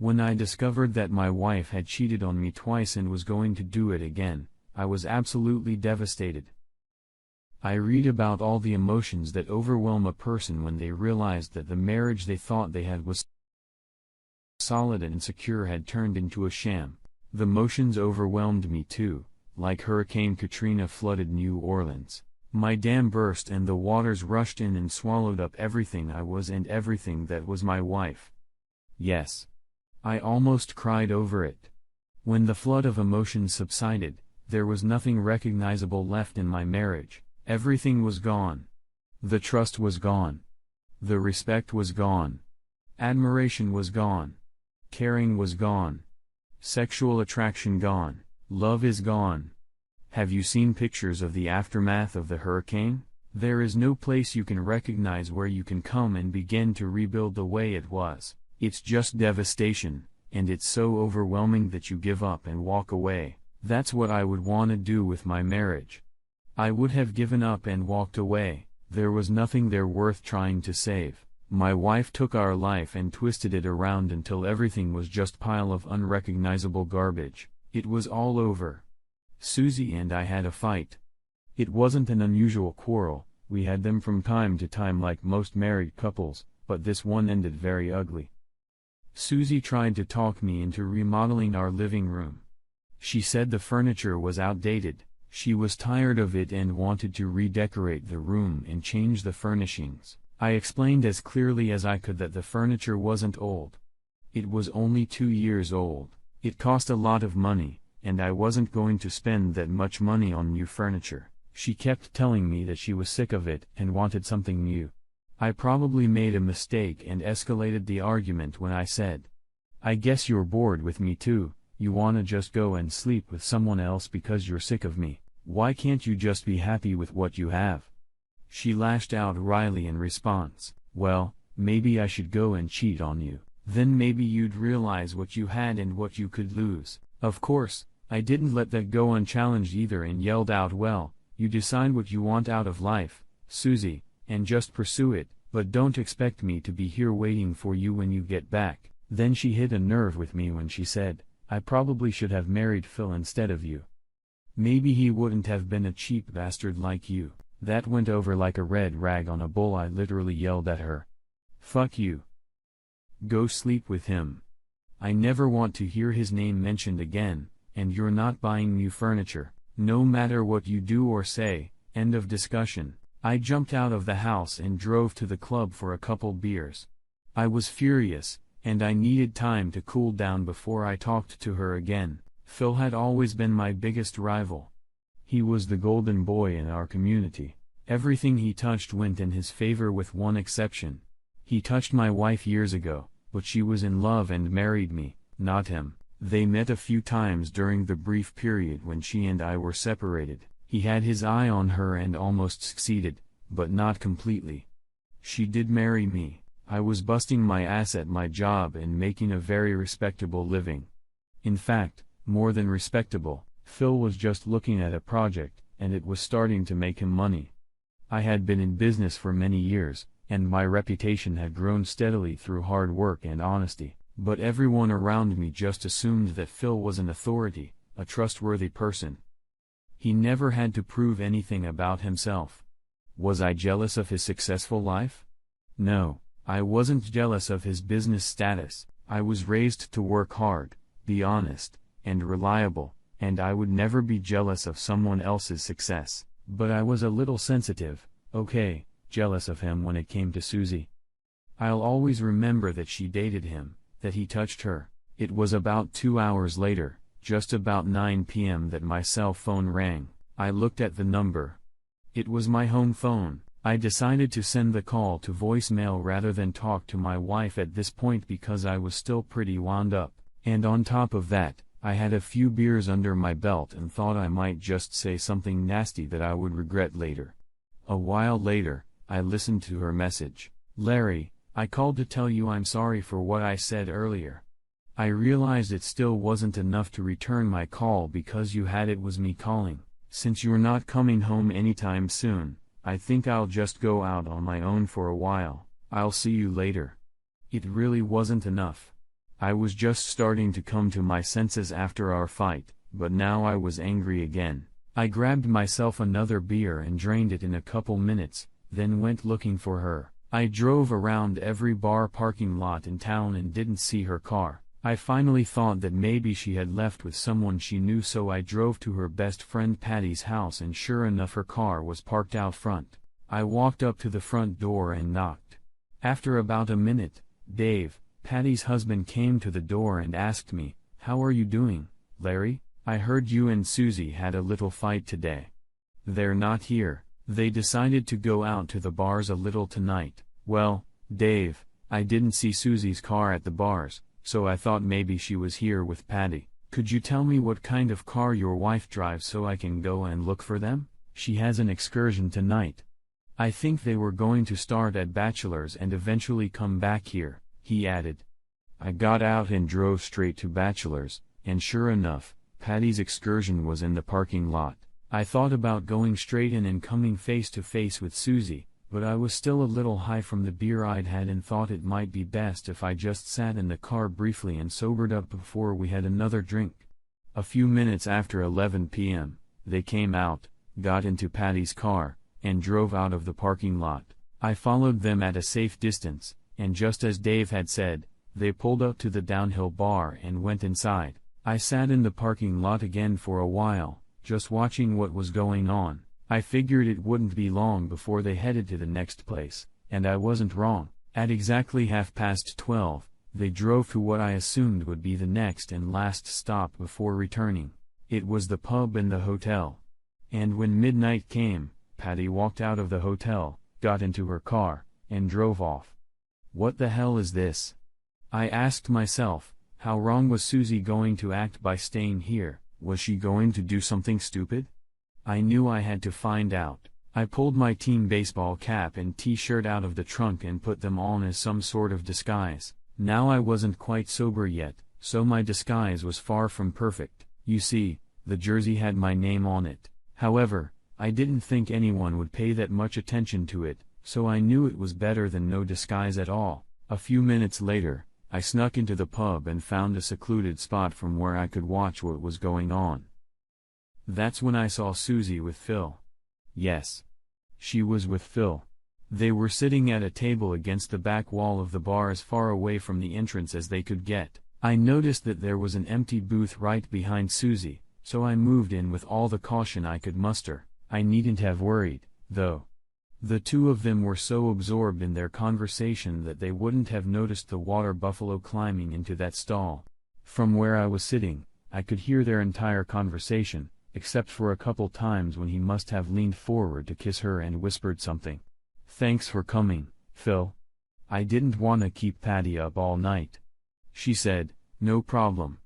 When I discovered that my wife had cheated on me twice and was going to do it again, I was absolutely devastated. I read about all the emotions that overwhelm a person when they realized that the marriage they thought they had was solid and secure had turned into a sham. The emotions overwhelmed me too, like Hurricane Katrina flooded New Orleans. My dam burst and the waters rushed in and swallowed up everything I was and everything that was my wife. Yes. I almost cried over it. When the flood of emotions subsided, there was nothing recognizable left in my marriage. Everything was gone. The trust was gone. The respect was gone. Admiration was gone. Caring was gone. Sexual attraction gone. Love is gone. Have you seen pictures of the aftermath of the hurricane? There is no place you can recognize where you can come and begin to rebuild the way it was. It's just devastation, and it's so overwhelming that you give up and walk away. That's what I would want to do with my marriage. I would have given up and walked away. There was nothing there worth trying to save. My wife took our life and twisted it around until everything was just pile of unrecognizable garbage. It was all over. Susie and I had a fight. It wasn't an unusual quarrel, we had them from time to time like most married couples, but this one ended very ugly. Susie tried to talk me into remodeling our living room. She said the furniture was outdated, she was tired of it and wanted to redecorate the room and change the furnishings. I explained as clearly as I could that the furniture wasn't old. It was only 2 years old. It cost a lot of money, and I wasn't going to spend that much money on new furniture. She kept telling me that she was sick of it and wanted something new. I probably made a mistake and escalated the argument when I said, "I guess you're bored with me too, you wanna just go and sleep with someone else because you're sick of me. Why can't you just be happy with what you have?" She lashed out wryly in response, "Well, maybe I should go and cheat on you. Then maybe you'd realize what you had and what you could lose." Of course, I didn't let that go unchallenged either and yelled out, "Well, you decide what you want out of life, Susie, and just pursue it, but don't expect me to be here waiting for you when you get back." Then she hit a nerve with me when she said, "I probably should have married Phil instead of you. Maybe he wouldn't have been a cheap bastard like you." That went over like a red rag on a bull. I literally yelled at her, "Fuck you. Go sleep with him. I never want to hear his name mentioned again, and you're not buying new furniture, no matter what you do or say." End of discussion. I jumped out of the house and drove to the club for a couple beers. I was furious, and I needed time to cool down before I talked to her again. Phil had always been my biggest rival. He was the golden boy in our community. Everything he touched went in his favor with one exception. He touched my wife years ago, but she was in love and married me, not him. They met a few times during the brief period when she and I were separated. He had his eye on her and almost succeeded, but not completely. She did marry me. I was busting my ass at my job and making a very respectable living. In fact, more than respectable. Phil was just looking at a project, and it was starting to make him money. I had been in business for many years, and my reputation had grown steadily through hard work and honesty, but everyone around me just assumed that Phil was an authority, a trustworthy person. He never had to prove anything about himself. Was I jealous of his successful life? No, I wasn't jealous of his business status. I was raised to work hard, be honest, and reliable, and I would never be jealous of someone else's success. But I was a little sensitive, okay, jealous of him when it came to Susie. I'll always remember that she dated him, that he touched her. It was about 2 hours later, just about 9 p.m. that my cell phone rang. I looked at the number. It was my home phone. I decided to send the call to voicemail rather than talk to my wife at this point because I was still pretty wound up, and on top of that, I had a few beers under my belt and thought I might just say something nasty that I would regret later. A while later, I listened to her message. "Larry, I called to tell you I'm sorry for what I said earlier. I realized it still wasn't enough to return my call because you had it was me calling. Since you're not coming home anytime soon, I think I'll just go out on my own for a while. I'll see you later." It really wasn't enough. I was just starting to come to my senses after our fight, but now I was angry again. I grabbed myself another beer and drained it in a couple minutes, then went looking for her. I drove around every bar parking lot in town and didn't see her car. I finally thought that maybe she had left with someone she knew, so I drove to her best friend Patty's house, and sure enough her car was parked out front. I walked up to the front door and knocked. After about a minute, Dave, Patty's husband, came to the door and asked me, "How are you doing, Larry? I heard you and Susie had a little fight today." "They're not here. They decided to go out to the bars a little tonight." "Well, Dave, I didn't see Susie's car at the bars, so I thought maybe she was here with Patty. Could you tell me what kind of car your wife drives so I can go and look for them? She has an excursion tonight." "I think they were going to start at Bachelor's and eventually come back here," he added. I got out and drove straight to Bachelor's, and sure enough, Patty's excursion was in the parking lot. I thought about going straight in and coming face to face with Susie, but I was still a little high from the beer I'd had and thought it might be best if I just sat in the car briefly and sobered up before we had another drink. A few minutes after 11 p.m., they came out, got into Patty's car, and drove out of the parking lot. I followed them at a safe distance, and just as Dave had said, they pulled up to the downhill bar and went inside. I sat in the parking lot again for a while, just watching what was going on. I figured it wouldn't be long before they headed to the next place, and I wasn't wrong. At exactly 12:30, they drove to what I assumed would be the next and last stop before returning. It was the pub and the hotel. And when midnight came, Patty walked out of the hotel, got into her car, and drove off. What the hell is this? I asked myself. How wrong was Susie going to act by staying here? Was she going to do something stupid? I knew I had to find out. I pulled my team baseball cap and t-shirt out of the trunk and put them on as some sort of disguise. Now I wasn't quite sober yet, so my disguise was far from perfect. You see, the jersey had my name on it. However, I didn't think anyone would pay that much attention to it, so I knew it was better than no disguise at all. A few minutes later, I snuck into the pub and found a secluded spot from where I could watch what was going on. That's when I saw Susie with Phil. Yes. She was with Phil. They were sitting at a table against the back wall of the bar as far away from the entrance as they could get. I noticed that there was an empty booth right behind Susie, so I moved in with all the caution I could muster. I needn't have worried, though. The two of them were so absorbed in their conversation that they wouldn't have noticed the water buffalo climbing into that stall. From where I was sitting, I could hear their entire conversation, except for a couple times when he must have leaned forward to kiss her and whispered something. "Thanks for coming, Phil. I didn't want to keep Patty up all night." She said, "No problem."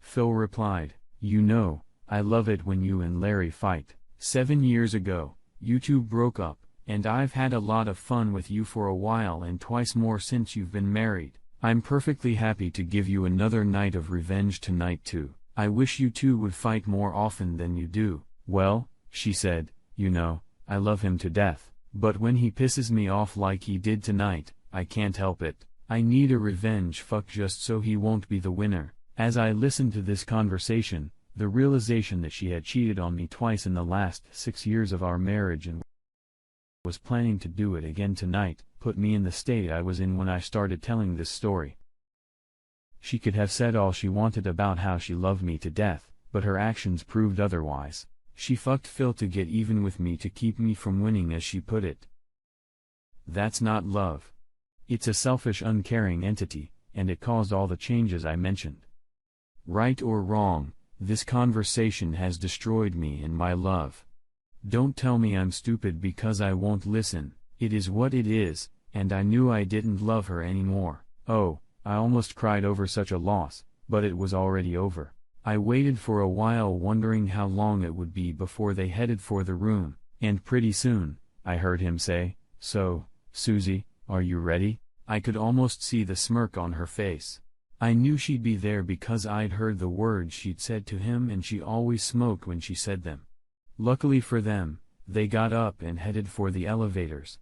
Phil replied, "You know, I love it when you and Larry fight. 7 years ago, you two broke up, and I've had a lot of fun with you for a while and twice more since you've been married. I'm perfectly happy to give you another night of revenge tonight too. I wish you two would fight more often than you do." "Well," she said, "you know, I love him to death, but when he pisses me off like he did tonight, I can't help it. I need a revenge fuck just so he won't be the winner." As I listened to this conversation, the realization that she had cheated on me twice in the last 6 years of our marriage and was planning to do it again tonight, put me in the state I was in when I started telling this story. She could have said all she wanted about how she loved me to death, but her actions proved otherwise. She fucked Phil to get even with me to keep me from winning, as she put it. That's not love. It's a selfish, uncaring entity, and it caused all the changes I mentioned. Right or wrong, this conversation has destroyed me and my love. Don't tell me I'm stupid because I won't listen. It is what it is, and I knew I didn't love her anymore. Oh, I almost cried over such a loss, but it was already over. I waited for a while wondering how long it would be before they headed for the room, and pretty soon, I heard him say, "So, Susie, are you ready?" I could almost see the smirk on her face. I knew she'd be there because I'd heard the words she'd said to him, and she always smoked when she said them. Luckily for them, they got up and headed for the elevators.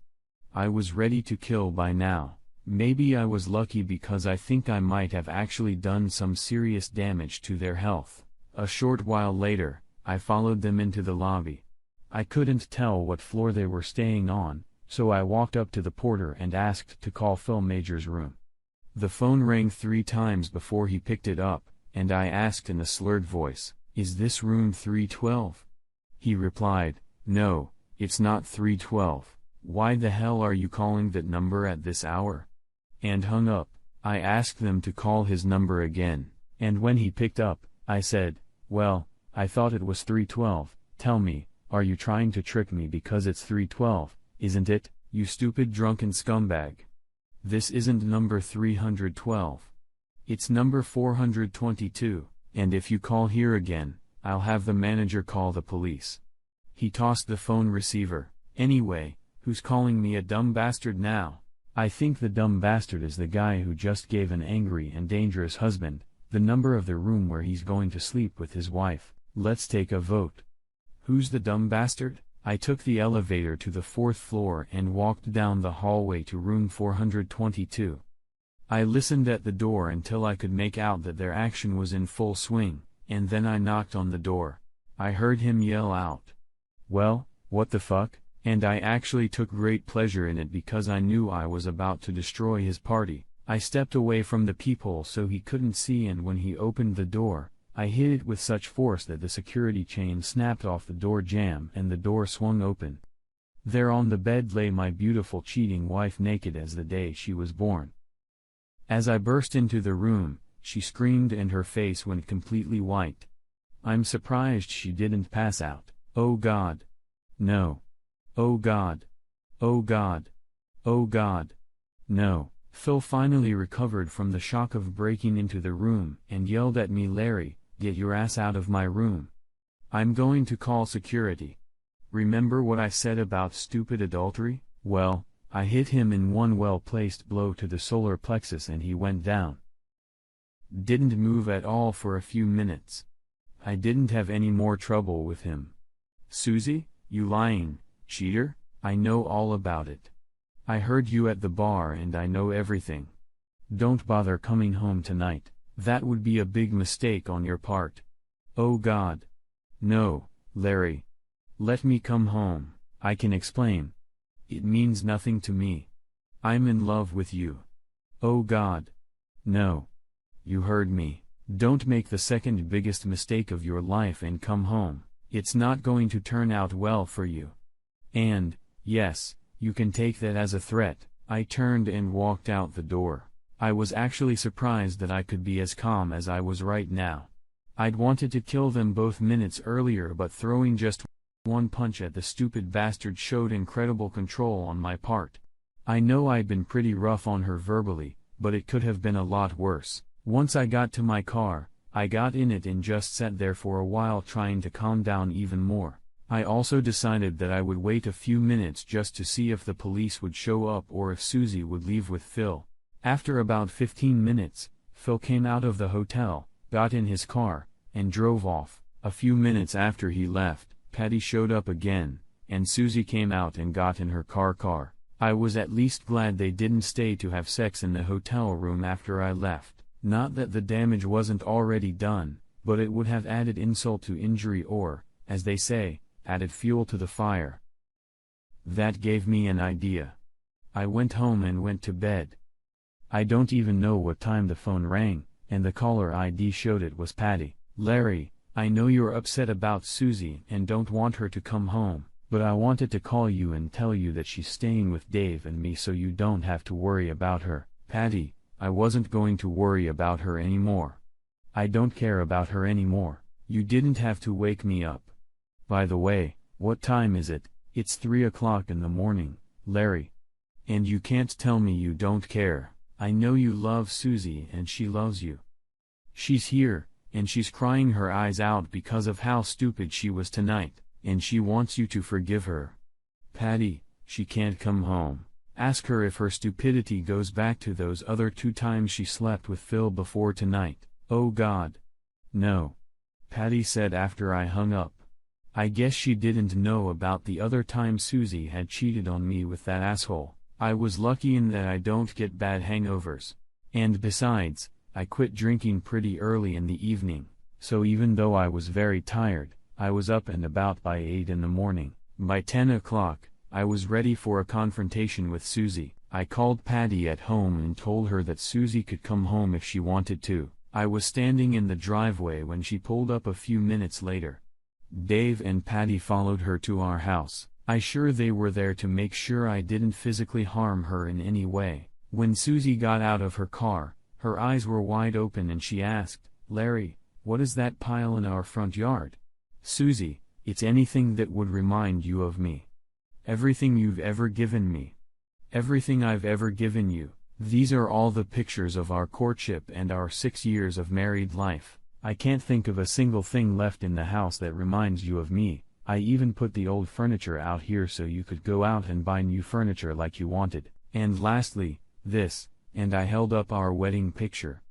I was ready to kill by now. Maybe I was lucky because I think I might have actually done some serious damage to their health. A short while later, I followed them into the lobby. I couldn't tell what floor they were staying on, so I walked up to the porter and asked to call Phil Major's room. The phone rang 3 times before he picked it up, and I asked in a slurred voice, "Is this room 312? He replied, "No, it's not 312. Why the hell are you calling that number at this hour?" And hung up. I asked them to call his number again, and when he picked up, I said, "Well, I thought it was 312, tell me, are you trying to trick me because it's 312, isn't it, you stupid drunken scumbag? This isn't number 312. It's number 422, and if you call here again, I'll have the manager call the police." He tossed the phone receiver. "Anyway, who's calling me a dumb bastard now?" I think the dumb bastard is the guy who just gave an angry and dangerous husband the number of the room where he's going to sleep with his wife. Let's take a vote. Who's the dumb bastard? I took the elevator to the 4th floor and walked down the hallway to room 422. I listened at the door until I could make out that their action was in full swing, and then I knocked on the door. I heard him yell out, "Well, what the fuck?" And I actually took great pleasure in it because I knew I was about to destroy his party. I stepped away from the peephole so he couldn't see, and when he opened the door, I hit it with such force that the security chain snapped off the door jamb and the door swung open. There on the bed lay my beautiful cheating wife, naked as the day she was born. As I burst into the room, she screamed and her face went completely white. I'm surprised she didn't pass out. Oh God. No. Oh God. Oh God. Oh God. No. Phil finally recovered from the shock of breaking into the room and yelled at me, "Larry, get your ass out of my room. I'm going to call security. Remember what I said about stupid adultery?" Well, I hit him in one well-placed blow to the solar plexus and he went down. Didn't move at all for a few minutes. I didn't have any more trouble with him. "Susie, you lying cheater, I know all about it. I heard you at the bar and I know everything. Don't bother coming home tonight, that would be a big mistake on your part." Oh God. No, Larry. Let me come home, I can explain. It means nothing to me. I'm in love with you. Oh God. No. You heard me. Don't make the second biggest mistake of your life and come home. It's not going to turn out well for you. And, yes, you can take that as a threat. I turned and walked out the door. I was actually surprised that I could be as calm as I was right now. I'd wanted to kill them both minutes earlier, but throwing just one punch at the stupid bastard showed incredible control on my part. I know I'd been pretty rough on her verbally, but it could have been a lot worse. Once I got to my car, I got in it and just sat there for a while trying to calm down even more. I also decided that I would wait a few minutes just to see if the police would show up or if Susie would leave with Phil. After about 15 minutes, Phil came out of the hotel, got in his car, and drove off. A few minutes after he left, Patty showed up again, and Susie came out and got in her car. I was at least glad they didn't stay to have sex in the hotel room after I left. Not that the damage wasn't already done, but it would have added insult to injury or, as they say, added fuel to the fire. That gave me an idea. I went home and went to bed. I don't even know what time the phone rang, and the caller ID showed it was Patty. "Larry, I know you're upset about Susie and don't want her to come home, but I wanted to call you and tell you that she's staying with Dave and me so you don't have to worry about her." "Patty, I wasn't going to worry about her anymore. I don't care about her anymore. You didn't have to wake me up. By the way, what time is it?" "It's 3 o'clock in the morning, Larry. And you can't tell me you don't care. I know you love Susie and she loves you. She's here, and she's crying her eyes out because of how stupid she was tonight, and she wants you to forgive her. Patty, she can't come home. Ask her if her stupidity goes back to those other 2 times she slept with Phil before tonight." "Oh God. No," Patty said after I hung up. I guess she didn't know about the other time Susie had cheated on me with that asshole. I was lucky in that I don't get bad hangovers. And besides, I quit drinking pretty early in the evening, so even though I was very tired, I was up and about by 8 in the morning. By 10 o'clock, I was ready for a confrontation with Susie. I called Patty at home and told her that Susie could come home if she wanted to. I was standing in the driveway when she pulled up a few minutes later. Dave and Patty followed her to our house. I sure they were there to make sure I didn't physically harm her in any way. When Susie got out of her car, her eyes were wide open and she asked, "Larry, what is that pile in our front yard?" "Susie, it's anything that would remind you of me. Everything you've ever given me. Everything I've ever given you. These are all the pictures of our courtship and our 6 years of married life. I can't think of a single thing left in the house that reminds you of me. I even put the old furniture out here so you could go out and buy new furniture like you wanted. And lastly, this," and I held up our wedding picture.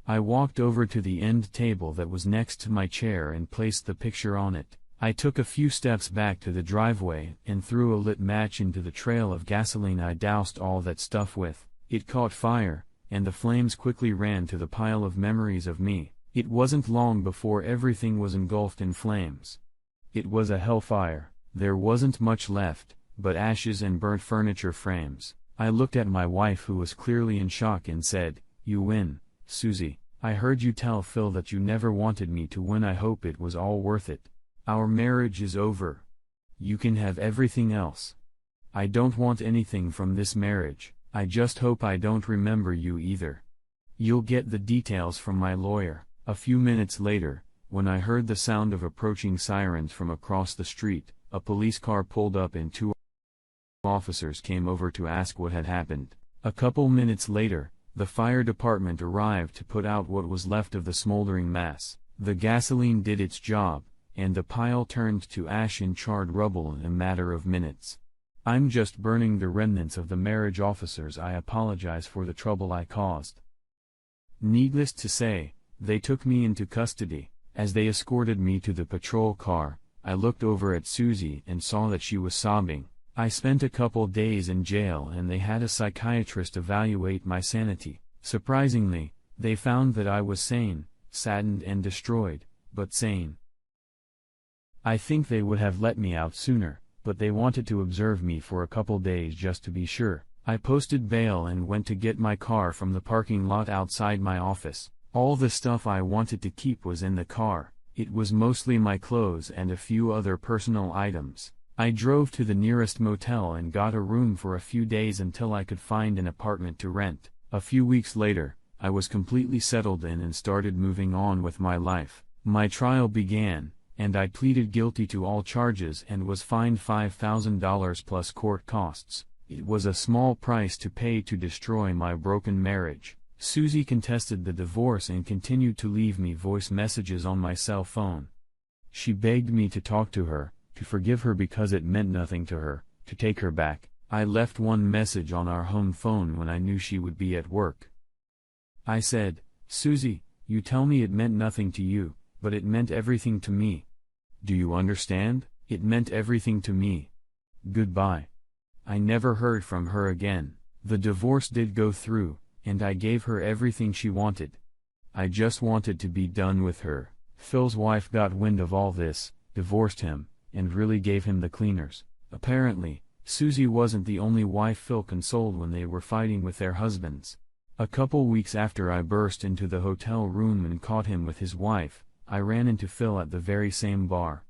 I walked over to the end table that was next to my chair and placed the picture on it. I took a few steps back to the driveway and threw a lit match into the trail of gasoline I doused all that stuff with. It caught fire, and the flames quickly ran to the pile of memories of me. It wasn't long before everything was engulfed in flames. It was a hellfire. There wasn't much left, but ashes and burnt furniture frames. I looked at my wife, who was clearly in shock, and said, "You win, Susie. I heard you tell Phil that you never wanted me to win. I hope it was all worth it. Our marriage is over. You can have everything else. I don't want anything from this marriage. I just hope I don't remember you either. You'll get the details from my lawyer." A few minutes later, when I heard the sound of approaching sirens from across the street, a police car pulled up and 2 officers came over to ask what had happened. A couple minutes later, the fire department arrived to put out what was left of the smoldering mass. The gasoline did its job, and the pile turned to ash and charred rubble in a matter of minutes. I'm just burning the remnants of the marriage. Officers, I apologize for the trouble I caused. Needless to say, they took me into custody. As they escorted me to the patrol car, I looked over at Susie and saw that she was sobbing. I spent a couple days in jail and they had a psychiatrist evaluate my sanity. Surprisingly, they found that I was sane, saddened and destroyed, but sane. I think they would have let me out sooner, but they wanted to observe me for a couple days just to be sure. I posted bail and went to get my car from the parking lot outside my office. All the stuff I wanted to keep was in the car. It was mostly my clothes and a few other personal items. I drove to the nearest motel and got a room for a few days until I could find an apartment to rent. A few weeks later, I was completely settled in and started moving on with my life. My trial began, and I pleaded guilty to all charges and was fined $5,000 plus court costs. It was a small price to pay to destroy my broken marriage. Susie contested the divorce and continued to leave me voice messages on my cell phone. She begged me to talk to her, to forgive her because it meant nothing to her, to take her back. I left one message on our home phone when I knew she would be at work. I said, "Susie, you tell me it meant nothing to you, but it meant everything to me. Do you understand? It meant everything to me. Goodbye." I never heard from her again. The divorce did go through, and I gave her everything she wanted. I just wanted to be done with her. Phil's wife got wind of all this, divorced him, and really gave him the cleaners. Apparently, Susie wasn't the only wife Phil consoled when they were fighting with their husbands. A couple weeks after I burst into the hotel room and caught him with his wife, I ran into Phil at the very same bar.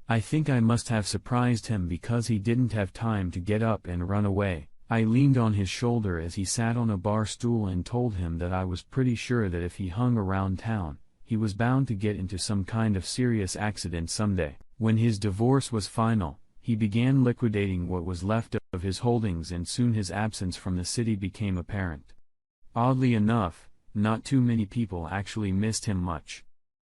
I think I must have surprised him because he didn't have time to get up and run away. I leaned on his shoulder as he sat on a bar stool and told him that I was pretty sure that if he hung around town, he was bound to get into some kind of serious accident someday. When his divorce was final, he began liquidating what was left of his holdings, and soon his absence from the city became apparent. Oddly enough, not too many people actually missed him much.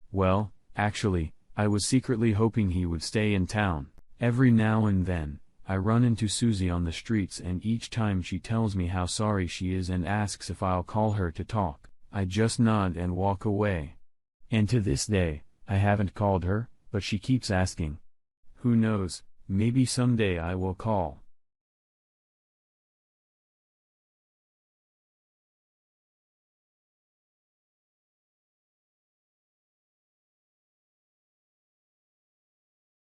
Well, actually, I was secretly hoping he would stay in town. Every now and then, I run into Susie on the streets, and each time she tells me how sorry she is and asks if I'll call her to talk, I just nod and walk away. And to this day, I haven't called her, but she keeps asking. Who knows, maybe someday I will call.